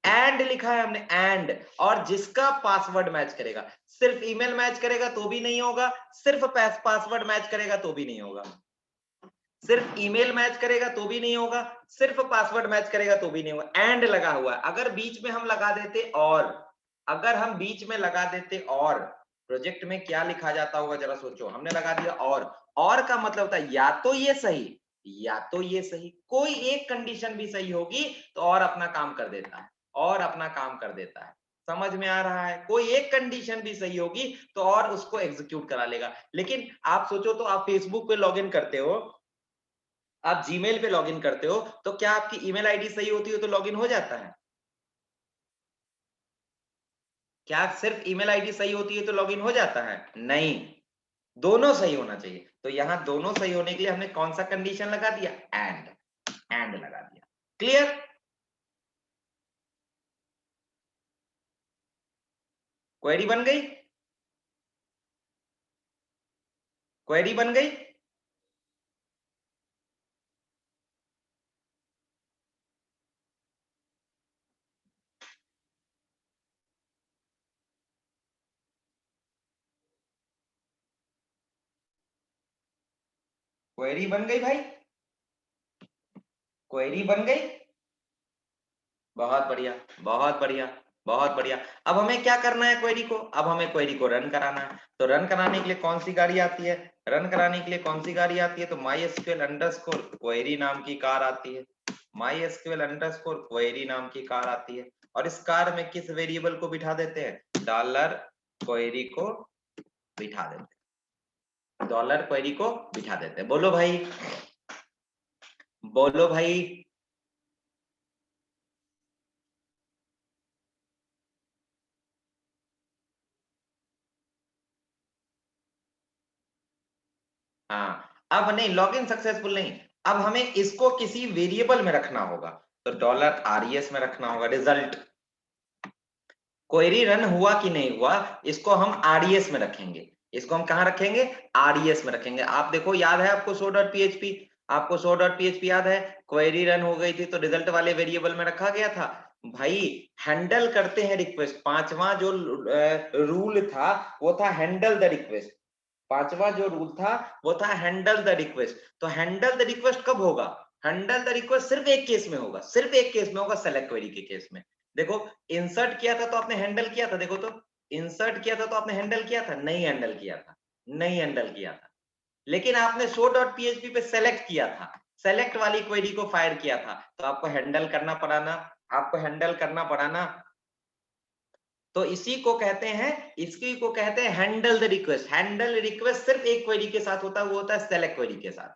एंड लिखा है हमने एंड, और जिसका पासवर्ड मैच करेगा। सिर्फ ईमेल मैच करेगा तो भी नहीं होगा, सिर्फ पासवर्ड मैच करेगा तो भी नहीं होगा, सिर्फ ईमेल मैच करेगा तो भी नहीं होगा, सिर्फ पासवर्ड मैच करेगा तो भी नहीं होगा, एंड लगा हुआ है। अगर बीच में हम लगा देते और, अगर हम बीच में लगा देते और, प्रोजेक्ट में क्या लिखा जाता होगा जरा सोचो, हमने लगा दिया और का मतलब होता है या तो ये सही या तो ये सही, कोई एक कंडीशन भी सही होगी तो और अपना काम कर देता है, और अपना काम कर देता है। समझ में आ रहा है, कोई एक कंडीशन भी सही होगी तो और उसको एग्जीक्यूट करा लेगा। लेकिन आप सोचो तो, आप फेसबुक पे लॉगिन करते हो, आप जीमेल पे लॉगिन करते हो, तो क्या आपकी ईमेल आईडी सही होती है तो लॉगिन हो जाता है, क्या सिर्फ ईमेल आईडी सही होती है तो लॉगिन हो जाता है, नहीं, दोनों सही होना चाहिए। तो यहां दोनों सही होने के लिए हमने कौन सा कंडीशन लगा दिया, एंड लगा दिया। क्लियर, क्वेरी बन गई, क्वेरी बन गई। क्वेरी बन गई भाई, क्वेरी बन गई। बहुत बढ़िया, बहुत बढ़िया, बहुत बढ़िया। अब हमें क्या करना है क्वेरी को, अब हमें क्वेरी को रन कराना है। तो रन कराने के लिए कौन सी गाड़ी आती है, रन कराने के लिए कौन सी गाड़ी आती है, तो MySQL अंडरस्कोर क्वेरी नाम की कार आती है। MySQL अंडरस्कोर क्वेरी नाम की कार आती है। और इस कार में किस वेरिएबल को बिठा देते हैं, डॉलर क्वेरी को बिठा देते हैं, डॉलर क्वेरी को बिठा देते हैं। बोलो भाई, बोलो भाई। हाँ, अब नहीं, लॉगिन सक्सेसफुल नहीं, अब हमें इसको किसी वेरिएबल में रखना होगा। तो डॉलर RES में रखना होगा रिजल्ट। क्वेरी रन हुआ कि नहीं हुआ, इसको हम RES में रखेंगे। इसको हम कहाँ रखेंगे, RES में रखेंगे। आप देखो, याद है आपको show.php, आपको show.php याद है, क्वेरी रन हो गई थी तो रिजल्ट वाले वेरिएबल में रखा गया था। भाई हैंडल करते हैं रिक्वेस्ट, पांचवा जो रूल था वो था हैंडल द रिक्वेस्ट। पांचवा जो रूल था वो था हैंडल द रिक्वेस्ट। तो हैंडल द रिक्वेस्ट कब होगा, हैंडल द रिक्वेस्ट सिर्फ एक केस में होगा, सिर्फ एक केस में होगा, सेलेक्ट क्वेरी के केस में। देखो, इंसर्ट किया था तो आपने हैंडल किया था, देखो तो इंसर्ट किया था तो आपने हैंडल किया था, नहीं हैंडल किया था, नहीं हैंडल किया था। लेकिन आपने show.php पे सेलेक्ट किया था, सेलेक्ट वाली क्वेरी को फायर किया था, तो आपको हैंडल करना पड़ा ना, आपको हैंडल करना पड़ा ना। तो इसी को कहते हैं, इसी को कहते हैं handle the request. Handle request सिर्फ एक क्वेरी के साथ होता है, वो होता है सेलेक्ट क्वेरी के साथ,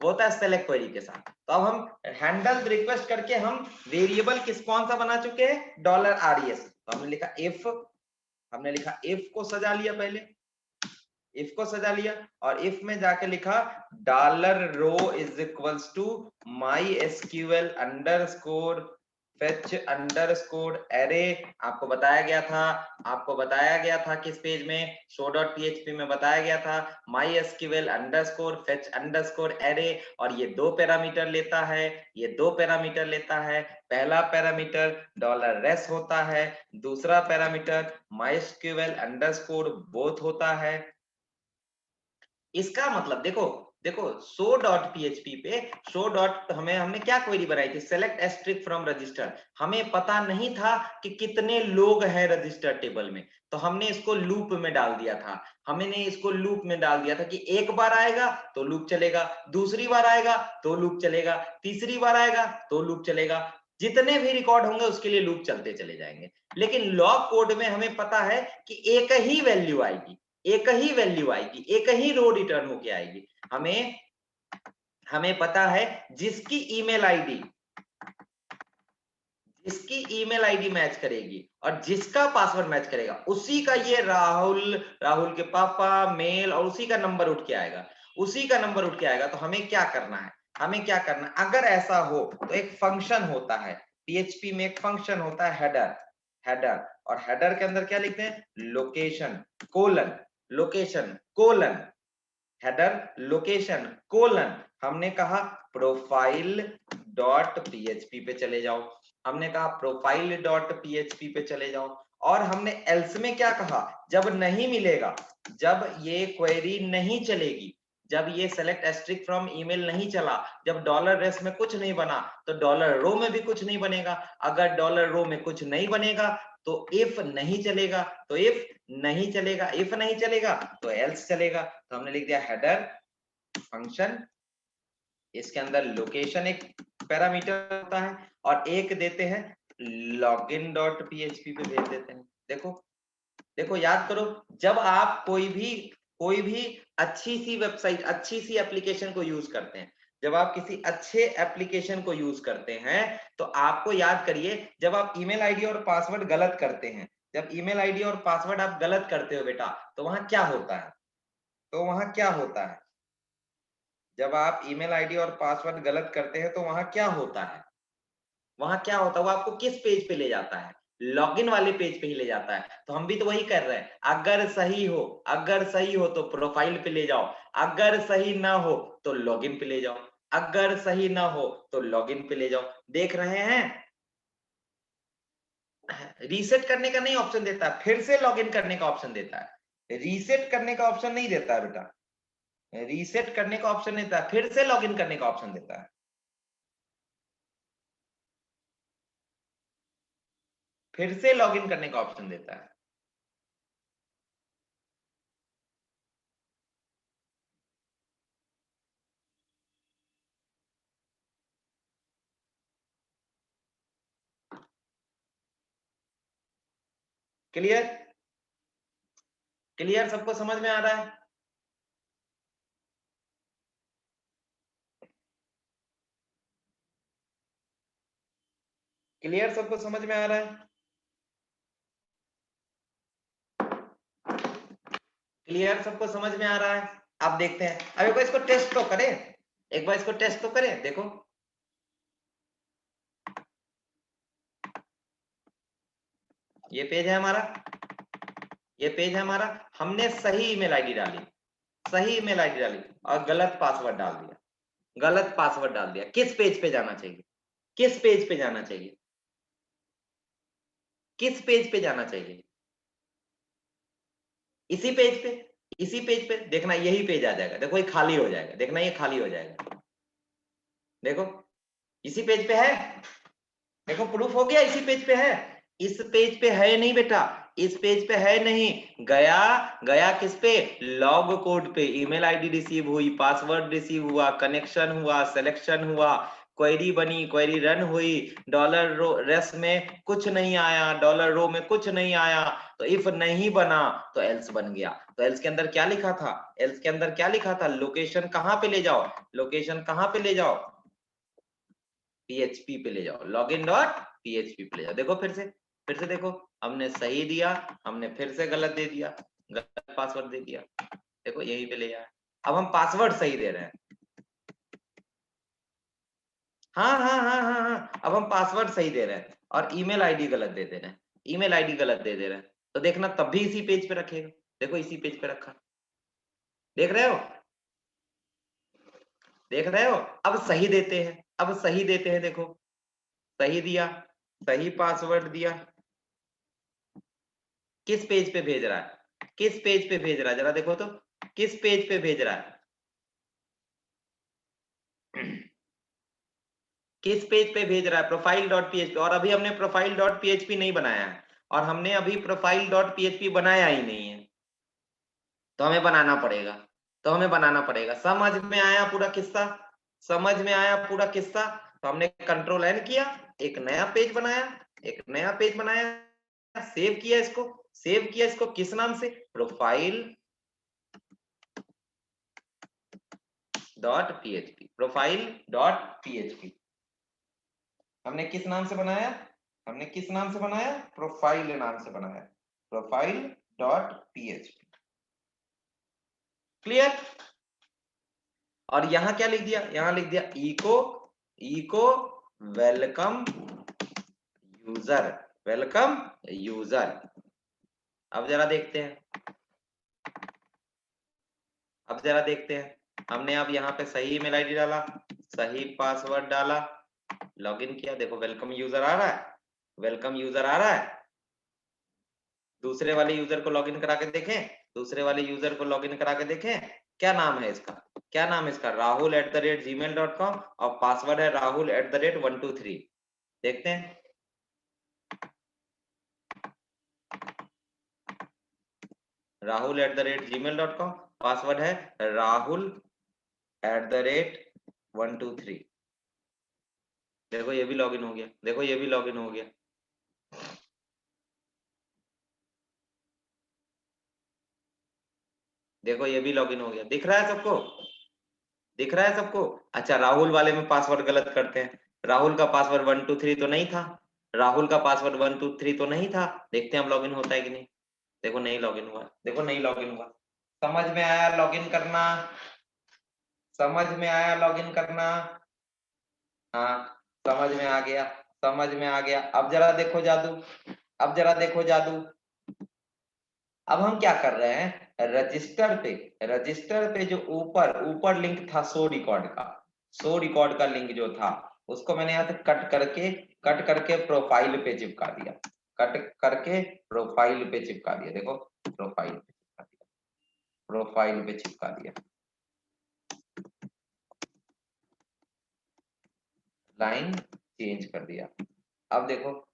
वो होता है सेलेक्ट क्वेरी के साथ। तो अब हम हैंडल रिक्वेस्ट करके हम वेरिएबल किस कौन सा बना चुके हैं, $RES। तो हमने लिखा इफ, हमने लिखा इफ को सजा लिया, पहले इफ को सजा लिया, और इफ में जाके लिखा $row is equals to MySQL underscore fetch underscore array. आपको बताया गया था, आपको बताया गया था किस पेज में, show.php में बताया गया था, MySQL underscore fetch underscore array. और ये दो पैरामीटर लेता है, ये दो पैरामीटर लेता है। पहला पैरामीटर $res होता है, दूसरा पैरामीटर MySQL अंडरस्कोर बोथ होता है। इसका मतलब देखो, देखो show.php पे हमें हमने क्या क्वेरी बनाई थी, सेलेक्ट एस्ट्रिक फ्रॉम रजिस्टर। हमें पता नहीं था कि कितने लोग हैं रजिस्टर टेबल में, तो हमने इसको लूप में डाल दिया था। हमने इसको लूप में डाल दिया था कि एक बार आएगा तो लूप चलेगा, दूसरी बार आएगा तो लूप चलेगा, तीसरी बार आएगा तो लूप चलेगा, जितने भी रिकॉर्ड होंगे उसके लिए लूप चलते चले जाएंगे। लेकिन लॉग कोड में हमें पता है कि एक ही वैल्यू आएगी, एक ही वैल्यू आएगी, एक ही रो रिटर्न होके आएगी। हमें हमें पता है जिसकी ईमेल आईडी, जिसकी ईमेल आईडी मैच करेगी और जिसका पासवर्ड मैच करेगा, उसी का ये राहुल, राहुल के पापा मेल, और उसी का नंबर उठ के आएगा, उसी का नंबर उठ के आएगा। तो हमें क्या करना है, हमें क्या करना है, अगर ऐसा हो तो एक फंक्शन होता है PHP में, एक फंक्शन होता है हेडर, हेडर। और हेडर के अंदर क्या लिखते हैं, location colon, location colon, header location colon. हमने कहा प्रोफाइल डॉट PHP पे चले जाओ, हमने कहा प्रोफाइल डॉट PHP पे चले जाओ। और हमने एल्स में क्या कहा, जब नहीं मिलेगा, जब ये क्वेरी नहीं चलेगी, जब ये सेलेक्ट एस्ट्रिक फ्रॉम ईमेल नहीं चला, जब $res में कुछ नहीं बना, तो $रो में भी कुछ नहीं बनेगा। अगर $रो में कुछ नहीं बनेगा तो इफ नहीं चलेगा, तो इफ नहीं चलेगा, इफ नहीं चलेगा तो एल्स चलेगा। तो हमने लिख दिया हेडर फंक्शन, इसके अंदर लोकेशन एक पैरामीटर होता है, और एक देते हैं लॉगिन डॉट PHP पे भेज देते हैं। देखो, देखो याद करो, जब आप कोई भी अच्छी सी वेबसाइट, अच्छी सी एप्लीकेशन को यूज करते हैं, जब आप किसी अच्छे एप्लीकेशन को यूज करते हैं, तो आपको याद करिए, जब आप ईमेल आईडी और पासवर्ड गलत करते हैं, जब ईमेल आईडी और पासवर्ड आप गलत करते हो बेटा, तो वहां क्या होता है, तो वहां क्या होता है, जब आप ईमेल आईडी और पासवर्ड गलत करते हैं तो वहां क्या होता है, वहां क्या होता है, वो आपको किस पेज पे ले जाता है, लॉगिन वाले पेज पे ही ले जाता है। तो हम भी तो वही कर रहे हैं, अगर सही हो तो प्रोफाइल पे ले जाओ, अगर सही ना हो तो लॉगिन पे ले जाओ, अगर सही ना हो तो लॉगिन पे ले जाओ। देख रहे हैं, रीसेट करने का नहीं ऑप्शन देता, फिर से लॉगिन करने का ऑप्शन देता है। रीसेट करने का ऑप्शन नहीं देता है बेटा, रीसेट करने का ऑप्शन नहीं देता, फिर से लॉगिन करने का ऑप्शन देता है। फिर से लॉगिन करने का ऑप्शन देता है। क्लियर? क्लियर? सबको समझ में आ रहा है? क्लियर? सबको समझ में आ रहा है? क्लियर? सबको समझ में आ रहा है? आप देखते हैं, अब एक बार इसको टेस्ट तो करें, एक बार इसको टेस्ट तो करें। देखो ये पेज है हमारा, ये पेज है हमारा, हमने सही ईमेल आईडी डाली, सही ईमेल आईडी डाली और गलत पासवर्ड डाल दिया, गलत पासवर्ड डाल दिया। किस पेज पे जाना चाहिए? किस पेज पे जाना चाहिए? किस पेज पे जाना चाहिए? इसी पेज पे, इसी पेज पे देखना, यही पेज आ जाएगा। देखो ये खाली हो जाएगा, देखना ये खाली हो जाएगा। देखो इसी पेज पे है, देखो प्रूफ हो गया, इसी पेज पे है। इस पेज पे है नहीं बेटा, इस पेज पे है नहीं, गया गया किस पे? लॉग कोड पे। ईमेल आईडी रिसीव हुई, पासवर्ड रिसीव हुआ, कनेक्शन हुआ, सिलेक्शन हुआ, क्वेरी बनी, क्वेरी रन हुई, डॉलर रो रेस में कुछ नहीं आया, डॉलर रो में कुछ नहीं आया, तो इफ नहीं बना तो एल्स बन गया। तो एल्स के अंदर क्या लिखा था? एल्स के अंदर क्या लिखा था? लोकेशन कहां पे ले जाओ, लोकेशन कहां पे ले जाओ? PHP पे ले जाओ, लॉगिन डॉट PHP पे ले जाओ। देखो फिर से देखो, हमने सही दिया, हमने फिर से गलत दे दिया, गलत पासवर्ड दे दिया। देखो यही पे ले आया। अब हम पासवर्ड सही दे रहे हैं, हाँ, अब हम पासवर्ड सही दे रहे हैं और ईमेल आईडी गलत दे दे रहे हैं, ईमेल आईडी गलत दे दे रहे हैं। तो देखना तब भी इसी पेज पे रखेगा। देखो इसी पेज पे रखा, देख रहे हो? देख रहे हो? अब सही देते हैं, अब सही देते हैं। देखो सही दिया, सही पासवर्ड दिया, किस पेज पे भेज रहा है? किस पेज पे भेज रहा है? जरा देखो तो, किस पेज पे भेज रहा है? किस पेज पे भेज रहा है? Profile dot PHP. और अभी हमने प्रोफाइल डॉट पीएचपी नहीं बनाया है, और हमने अभी प्रोफाइल डॉट पीएचपी बनाया ही नहीं है, तो हमें बनाना पड़ेगा, तो हमें बनाना पड़ेगा। समझ में आया पूरा किस्सा? समझ में आया पूरा किस्सा? तो हमने कंट्रोल एन किया, एक नया पेज बनाया, एक नया पेज बनाया, सेव किया इसको, सेव किया इसको किस नाम से? Profile dot PHP, profile dot PHP. हमने किस नाम से बनाया? हमने किस नाम से बनाया? प्रोफाइल नाम से बनाया, प्रोफाइल डॉट पीएचपी। क्लियर? और यहां क्या लिख दिया? यहां लिख दिया echo, echo welcome user, welcome user. अब जरा देखते हैं, अब जरा देखते हैं। हमने अब यहाँ पे सही ईमेल आईडी डाला, सही पासवर्ड डाला, लॉगिन किया। देखो वेलकम यूजर आ रहा है, वेलकम यूजर आ रहा है। दूसरे वाले यूजर को लॉगिन करा के देखें, दूसरे वाले यूजर को लॉगिन करा के देखें। क्या नाम है इसका? क्या नाम है इसका? rahul@gmail.com, और पासवर्ड है rahul@123। देखते हैं, rahul@gmail.com, पासवर्ड है rahul@123। देखो ये भी लॉगिन हो गया, देखो ये भी लॉगिन हो गया। देखो ये भी लॉगिन हो गया। दिख रहा है सबको? दिख रहा है सबको? अच्छा राहुल वाले में पासवर्ड गलत करते हैं। राहुल का पासवर्ड 123 तो नहीं था, राहुल का पासवर्ड 123 तो नहीं था। देखते हैं अब लॉगिन होता है कि नहीं। देखो नहीं लॉगिन हुआ, देखो नहीं लॉगिन हुआ। समझ में आया लॉगिन करना? समझ में आया लॉगिन करना? हाँ समझ में आ गया, समझ में आ गया। अब जरा देखो जादू, अब जरा देखो जादू, अब हम क्या कर रहे हैं, रजिस्टर पे जो ऊपर लिंक था शो रिकॉर्ड का लिंक जो था, उसको मैंने यहाँ से कट करके प्रोफाइल पे चिपका दिया, देखो प्रोफाइल पे चिपका दिया, लाइन चेंज कर दिया। अब देखो,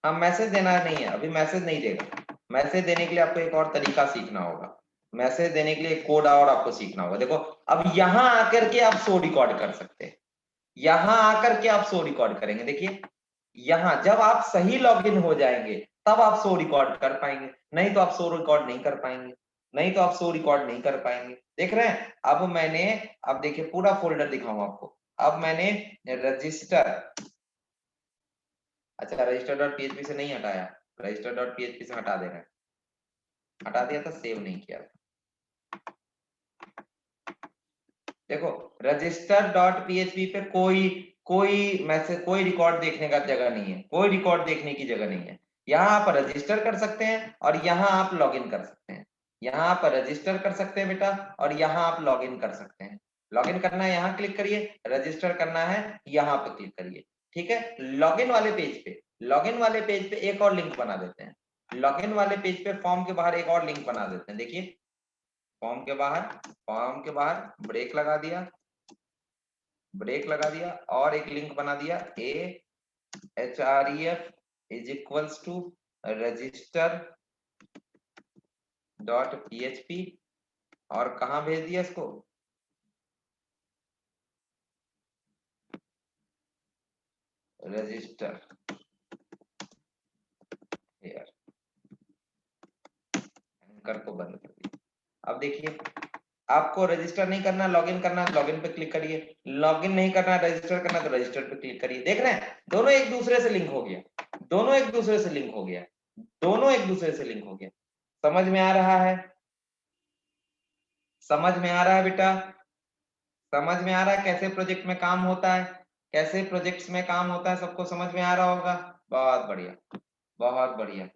हम मैसेज देना नहीं है, अभी मैसेज नहीं देगा। मैसेज देने के लिए आपको एक और तरीका सीखना होगा, मैसेज देने के लिए एक कोड और आपको सीखना होगा। देखो अब यहां आकर के आप शो रिकॉर्ड कर सकते हैं, यहां आकर के आप शो रिकॉर्ड करेंगे। देखिए यहां जब आप सही लॉगिन हो जाएंगे तब आप शो रिकॉर्ड कर पाएंगे, नहीं तो आप शो रिकॉर्ड नहीं कर पाएंगे, देख रहे हैं। अब देखिए पूरा फोल्डर दिखाऊंगा आपको। अब मैंने रजिस्टर, अच्छा रजिस्टर डॉट पीएचपी से नहीं हटाया, रजिस्टर डॉट पीएचपी से हटा देना है, हटा दिया था, सेव नहीं किया था। देखो रजिस्टर डॉट पीएचपी पे कोई मैसेज, कोई रिकॉर्ड देखने का जगह नहीं है, कोई रिकॉर्ड देखने की जगह नहीं है। यहाँ आप रजिस्टर कर सकते हैं और यहाँ आप लॉगिन कर सकते हैं, यहाँ आप रजिस्टर कर सकते हैं बेटा, और यहाँ आप लॉगिन कर सकते हैं। लॉगिन करना है यहाँ क्लिक करिए, रजिस्टर करना है यहाँ पे क्लिक करिए। ठीक है, लॉगिन वाले पेज पे एक और लिंक बना देते हैं, लॉगिन वाले पेज पे फॉर्म के बाहर एक और लिंक बना देते हैं। देखिए फॉर्म के बाहर ब्रेक लगा दिया और एक लिंक बना दिया, href is equals to register dot PHP, और कहां भेज दिया इसको, रजिस्टर हेयर, एंकर को बंद कर दिया। अब देखिए आपको रजिस्टर नहीं करना, लॉगिन करना, लॉगिन पे क्लिक करिए, लॉगिन नहीं करना, रजिस्टर करना, तो रजिस्टर पे क्लिक करिए। देख रहे हैं दोनों एक दूसरे से लिंक हो गया, दोनों एक दूसरे से लिंक हो गया। समझ में आ रहा है, समझ में आ रहा है बेटा, समझ में आ रहा है कैसे प्रोजेक्ट में काम होता है, कैसे प्रोजेक्ट्स में काम होता है, सबको समझ में आ रहा होगा। बहुत बढ़िया, बहुत बढ़िया।